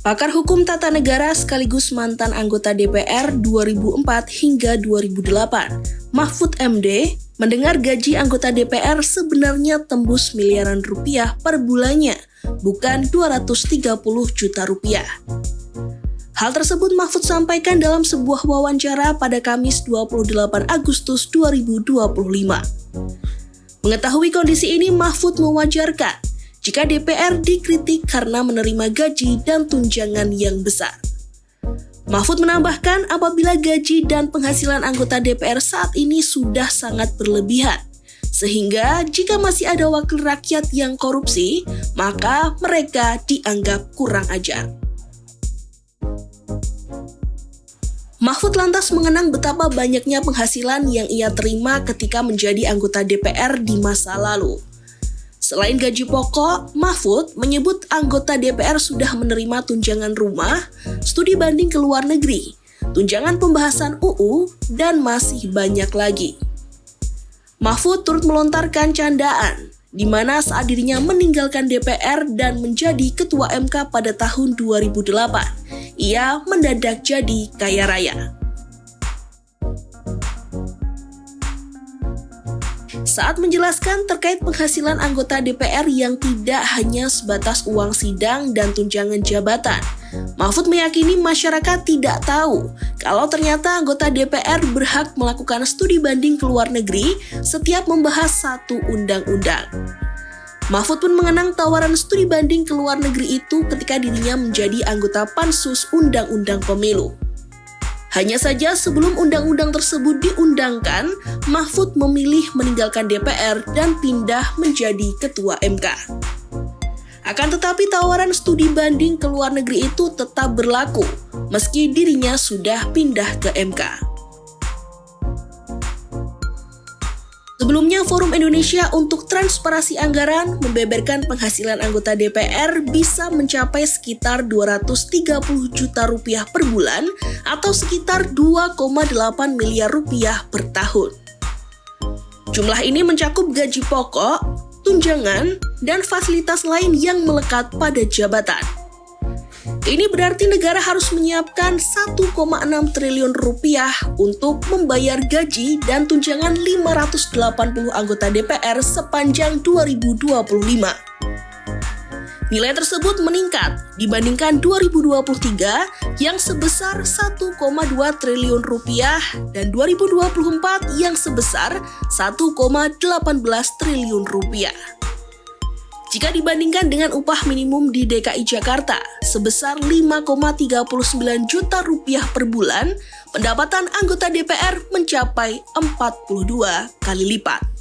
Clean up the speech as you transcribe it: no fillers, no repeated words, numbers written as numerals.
Pakar hukum tata negara sekaligus mantan anggota DPR 2004 hingga 2008, Mahfud MD, mendengar gaji anggota DPR sebenarnya tembus miliaran rupiah per bulannya, bukan 230 juta rupiah. Hal tersebut Mahfud sampaikan dalam sebuah wawancara pada Kamis 28 Agustus 2025. Mengetahui kondisi ini, Mahfud mewajarkan jika DPR dikritik karena menerima gaji dan tunjangan yang besar. Mahfud menambahkan apabila gaji dan penghasilan anggota DPR saat ini sudah sangat berlebihan, sehingga jika masih ada wakil rakyat yang korupsi, maka mereka dianggap kurang ajar. Mahfud lantas mengenang betapa banyaknya penghasilan yang ia terima ketika menjadi anggota DPR di masa lalu. Selain gaji pokok, Mahfud menyebut anggota DPR sudah menerima tunjangan rumah, studi banding ke luar negeri, tunjangan pembahasan UU, dan masih banyak lagi. Mahfud turut melontarkan candaan, di mana saat dirinya meninggalkan DPR dan menjadi ketua MK pada tahun 2008, ia mendadak jadi kaya raya. Saat menjelaskan terkait penghasilan anggota DPR yang tidak hanya sebatas uang sidang dan tunjangan jabatan, Mahfud meyakini masyarakat tidak tahu kalau ternyata anggota DPR berhak melakukan studi banding ke luar negeri setiap membahas satu undang-undang. Mahfud pun mengenang tawaran studi banding ke luar negeri itu ketika dirinya menjadi anggota Pansus Undang-Undang Pemilu. Hanya saja sebelum undang-undang tersebut diundangkan, Mahfud memilih meninggalkan DPR dan pindah menjadi ketua MK. Akan tetapi tawaran studi banding ke luar negeri itu tetap berlaku, meski dirinya sudah pindah ke MK. Sebelumnya, Forum Indonesia untuk Transparansi Anggaran membeberkan penghasilan anggota DPR bisa mencapai sekitar 230 juta rupiah per bulan atau sekitar 2,8 miliar rupiah per tahun. Jumlah ini mencakup gaji pokok, tunjangan, dan fasilitas lain yang melekat pada jabatan. Ini berarti negara harus menyiapkan 1,6 triliun rupiah untuk membayar gaji dan tunjangan 580 anggota DPR sepanjang 2025. Nilai tersebut meningkat dibandingkan 2023 yang sebesar 1,2 triliun rupiah dan 2024 yang sebesar 1,18 triliun rupiah. Jika dibandingkan dengan upah minimum di DKI Jakarta sebesar 5,39 juta rupiah per bulan, pendapatan anggota DPR mencapai 42 kali lipat.